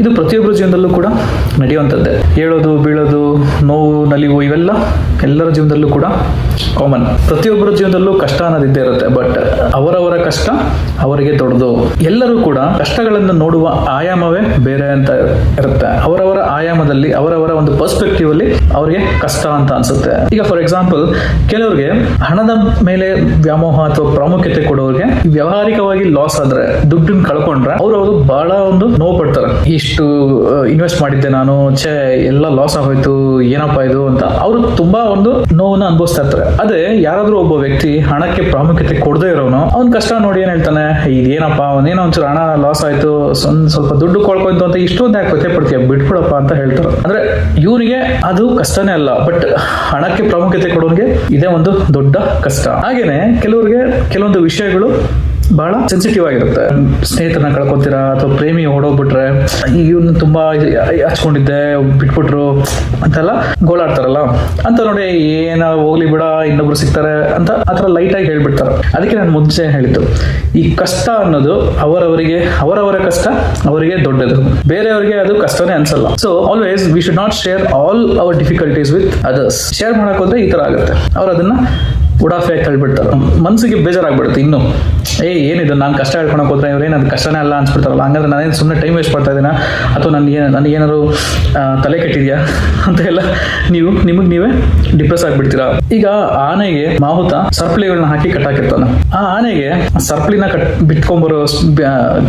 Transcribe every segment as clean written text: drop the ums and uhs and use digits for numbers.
ಇದು ಪ್ರತಿಯೊಬ್ಬರ ಜೀವನದಲ್ಲೂ ಕೂಡ ನಡೆಯುವಂಥದ್ದೇ. ಹೇಳೋದು, ಬೀಳೋದು, ನೋವು, ನಲಿವು ಇವೆಲ್ಲ ಎಲ್ಲರ ಜೀವನದಲ್ಲೂ ಕೂಡ ಕಾಮನ್. ಪ್ರತಿಯೊಬ್ಬರ ಜೀವನದಲ್ಲೂ ಕಷ್ಟ ಅನ್ನೋದಿದ್ದೇ ಇರುತ್ತೆ. ಬಟ್ ಅವರವರ ಕಷ್ಟ ಅವರಿಗೆ ದೊಡ್ಡದು. ಎಲ್ಲರೂ ಕೂಡ ಕಷ್ಟಗಳನ್ನು ನೋಡುವ ಆಯಾಮವೇ ಬೇರೆ ಅಂತ ಇರುತ್ತೆ. ಅವರವರ ಆಯಾಮದಲ್ಲಿ, ಅವರವರ ಒಂದು ಪರ್ಸ್ಪೆಕ್ಟಿವ್ ಅಲ್ಲಿ ಅವರಿಗೆ ಕಷ್ಟ ಅಂತ ಅನ್ಸುತ್ತೆ. ಈಗ ಫಾರ್ ಎಕ್ಸಾಂಪಲ್, ಕೆಲವರಿಗೆ ಹಣದ ಮೇಲೆ ವ್ಯಾಮೋಹ ಅಥವಾ ಪ್ರಾಮುಖ್ಯತೆ ಕೊಡೋರಿಗೆ ವ್ಯವಹಾರಿಕವಾಗಿ ಲಾಸ್ ಆದ್ರೆ, ದುಡ್ಡನ್ನು ಕಳ್ಕೊಂಡ್ರೆ ಅವರು ಬಹಳ ಒಂದು ನೋವು ಪಡ್ತಾರೆ. ಇಷ್ಟು ಇನ್ವೆಸ್ಟ್ ಮಾಡಿದ್ದೆ ನಾನು, ಎಲ್ಲ ಲಾಸ್ ಆಗೋಯ್ತು, ಏನಪ್ಪಾ ಇದು ಅಂತ ಅವರು ತುಂಬಾ ಒಂದು ನೋವನ್ನ ಅನುಭವಿಸ್ತಾ ಇರ್ತಾರೆ. ಅದೇ ಯಾರಾದ್ರೂ ಒಬ್ಬ ವ್ಯಕ್ತಿ ಹಣಕ್ಕೆ ಪ್ರಾಮುಖ್ಯತೆ ಕೊಡದೇ ಇರೋನು, ಅವ್ನ ಕಷ್ಟ ನೋಡಿ ಏನ್ ಹೇಳ್ತಾನೆ, ಇದೇನಪ್ಪ ಅವನೇನೋ ಒಂಚೂರು ಹಣ ಲಾಸ್ ಆಯ್ತು, ಸ್ವಲ್ಪ ದುಡ್ಡು ಕೊಳ್ಕೊಂತು ಅಂತ ಇಷ್ಟೊಂದು ಯಾಕೆ ಕಥೆ ಪಡ್ತೀಯ, ಬಿಟ್ಬಿಡಪ್ಪ ಅಂತ ಹೇಳ್ತಾರೆ. ಅಂದ್ರೆ ಇವನಿಗೆ ಅದು ಕಷ್ಟನೇ ಅಲ್ಲ, ಬಟ್ ಹಣಕ್ಕೆ ಪ್ರಾಮುಖ್ಯತೆ ಕೊಡೋನ್ಗೆ ಇದೇ ಒಂದು ದೊಡ್ಡ ಕಷ್ಟ. ಹಾಗೇನೆ ಕೆಲವರಿಗೆ ಕೆಲವೊಂದು ವಿಷಯಗಳು ಬಹಳ ಸೆನ್ಸಿಟಿವ್ ಆಗಿರುತ್ತೆ. ಸ್ನೇಹಿತರನ್ನ ಕಳ್ಕೊತೀರಾ ಅಥವಾ ಪ್ರೇಮಿ ಹೊಡೋಗ್ಬಿಟ್ರೆ, ಇವ್ನ ತುಂಬಾ ಹಚ್ಕೊಂಡಿದ್ದೆ ಬಿಟ್ಬಿಟ್ರು ಅಂತೆಲ್ಲ ಗೋಳಾಡ್ತಾರಲ್ಲ, ಅಂತ ನೋಡಿ ಏನ ಹೋಗ್ಲಿ ಬಿಡ ಇನ್ನೊಬ್ರು ಸಿಗ್ತಾರೆ ಅಂತ ಆತರ ಲೈಟ್ ಆಗಿ ಹೇಳ್ಬಿಡ್ತಾರೆ. ಅದಕ್ಕೆ ನಾನು ಮುಂಚೆ ಹೇಳಿದ್ದು, ಈ ಕಷ್ಟ ಅನ್ನೋದು ಅವರವರ ಕಷ್ಟ ಅವರಿಗೆ ದೊಡ್ಡದು, ಬೇರೆಯವರಿಗೆ ಅದು ಕಷ್ಟನೇ ಅನ್ಸಲ್ಲ. So always we should not share all our difficulties with others. Share ಮಾಡಕ್ ಹೋದ್ರೆ ಈ ತರ ಆಗುತ್ತೆ, ಅವ್ರು ಅದನ್ನ ಉಡಾಫೆ ತಳ್ಬಿಡ್ತಾರೆ, ಮನ್ಸಿಗೆ ಬೇಜಾರಾಗ್ಬಿಡುತ್ತೆ. ಇನ್ನು ಏನಿದು ನಾನು ಕಷ್ಟ ಹೇಳ್ಕೊಳಕ್ ಹೋದ್ರೆ ಇವ್ರೇನು ಅದು ಕಷ್ಟನೇ ಅಲ್ಲ ಅನ್ಸ್ಬಿಡ್ತಾರಲ್ಲ, ಹಂಗಂದ್ರೆ ನಾನೇನು ಸುಮ್ಮನೆ ಟೈಮ್ ವೇಸ್ಟ್ ಮಾಡ್ತಾ ಇದ್ದೀನ ಅಥವಾ ನನಗೇನಾದ್ರು ತಲೆ ಕೆಟ್ಟಿದ್ಯಾ ಅಂತ ಎಲ್ಲ ನಿಮಗೆ ನೀವೇ ಡಿಪ್ರೆಸ್ ಆಗ್ಬಿಡ್ತೀರಾ. ಈಗ ಆನೆಗೆ ಮಾಹುತ ಸರ್ಪಳಿಗಳನ್ನ ಹಾಕಿ ಕಟ್ಟಾಕಿರ್ತಾನೆ. ಆ ಆನೆಗೆ ಸರ್ಪಳಿನ ಬಿಟ್ಕೊಂಬರೋ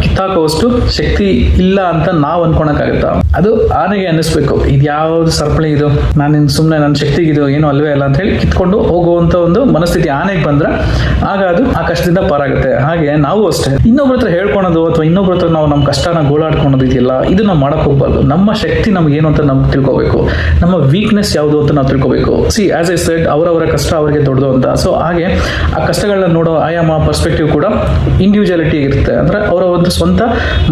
ಕಿತ್ತಾಕೋವಷ್ಟು ಶಕ್ತಿ ಇಲ್ಲ ಅಂತ ನಾವ್ ಅನ್ಕೊಳಕ್ಕಾಗತ್ತ? ಅದು ಆನೆಗೆ ಅನ್ನಿಸ್ಬೇಕು, ಇದು ಯಾವ್ದು ಸರ್ಪಳಿ ಇದು, ನಾನು ಸುಮ್ಮನೆ ನನ್ನ ಶಕ್ತಿಗಿದು ಏನು ಅಲ್ವೇ ಅಲ್ಲ ಅಂತ ಹೇಳಿ ಕಿತ್ಕೊಂಡು ಹೋಗುವಂತ ಒಂದು ಮನಸ್ಥಿತಿ ಆನೆಗೆ ಬಂದ್ರೆ ಆಗ ಅದು ಆ ಕಷ್ಟದಿಂದ ಪಾರಾಗುತ್ತೆ. ಹಾಗೆ ನಾವು ಅಷ್ಟೇ, ಇನ್ನೊಬ್ರ ಹತ್ರ ಹೇಳ್ಕೊಳೋದು ಅಥವಾ ಇನ್ನೊಬ್ರ ಹತ್ರ ನಾವು ನಮ್ಮ ಕಷ್ಟನ ಗೋಳಾಡ್ಕೊಳೋದು ಇದೆಯಲ್ಲ, ಇದು ನಾವು ಮಾಡಕ್ ಹೋಗ್ಬಾರ್ದು. ನಮ್ಮ ಶಕ್ತಿ ನಮ್ಗೆ ಏನು ಅಂತ ನಾವು ತಿಳ್ಕೋಬೇಕು, ನಮ್ಮ ವೀಕ್ನೆಸ್ ಯಾವುದು ಅಂತ ನಾವು ತಿಳ್ಕೋಬೇಕು. ಸಿ ಆಸ್ ಐ ಸೆಡ್, ಅವರವರ ಕಷ್ಟ ಅವರಿಗೆ ದೊಡ್ಡದು ಅಂತ. ಸೊ ಹಾಗೆ ಆ ಕಷ್ಟಗಳನ್ನ ನೋಡೋ ಆಯಾಮ, ಪರ್ಸ್ಪೆಕ್ಟಿವ್ ಕೂಡ ಇಂಡಿವಿಜುವಾಲಿಟಿ ಇರುತ್ತೆ. ಅಂದ್ರೆ ಅವರ ಒಂದು ಸ್ವಂತ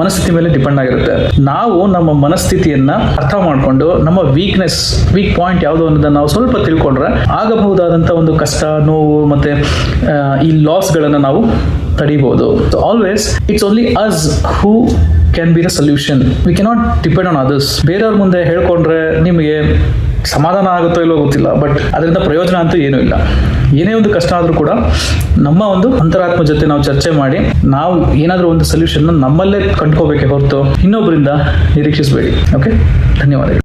ಮನಸ್ಥಿತಿ ಮೇಲೆ ಡಿಪೆಂಡ್ ಆಗಿರುತ್ತೆ. ನಾವು ನಮ್ಮ ಮನಸ್ಥಿತಿಯನ್ನ ಅರ್ಥ ಮಾಡ್ಕೊಂಡು ನಮ್ಮ ವೀಕ್ ಪಾಯಿಂಟ್ ಯಾವುದು ಅನ್ನೋದನ್ನ ನಾವು ಸ್ವಲ್ಪ ತಿಳ್ಕೊಂಡ್ರೆ ಆಗಬಹುದಾದಂತ ಒಂದು ಕಷ್ಟ, ನೋವು ಮತ್ತೆ ಈ ಲಾಸ್ ಗಳನ್ನ ನಾವು ತಡಿಬಹುದು. So always it's only us who can be the solution. We cannot depend on others. ಬೇರೆಯವ್ರ ಮುಂದೆ ಹೇಳ್ಕೊಂಡ್ರೆ ನಿಮಗೆ ಸಮಾಧಾನ ಆಗುತ್ತೋ ಇಲ್ಲೋ ಗೊತ್ತಿಲ್ಲ, ಬಟ್ ಅದರಿಂದ ಪ್ರಯೋಜನ ಅಂತೂ ಏನೂ ಇಲ್ಲ. ಏನೇ ಒಂದು ಕಷ್ಟ ಆದ್ರೂ ಕೂಡ ನಮ್ಮ ಒಂದು ಅಂತರಾತ್ಮ ಜೊತೆ ನಾವು ಚರ್ಚೆ ಮಾಡಿ ನಾವು ಏನಾದ್ರೂ ಒಂದು ಸೊಲ್ಯೂಷನ್ ನಮ್ಮಲ್ಲೇ ಕಂಡ್ಕೋಬೇಕೆ ಹೊರತು ಇನ್ನೊಬ್ಬರಿಂದ ನಿರೀಕ್ಷಿಸಬೇಡಿ. ಓಕೆ, ಧನ್ಯವಾದಗಳು.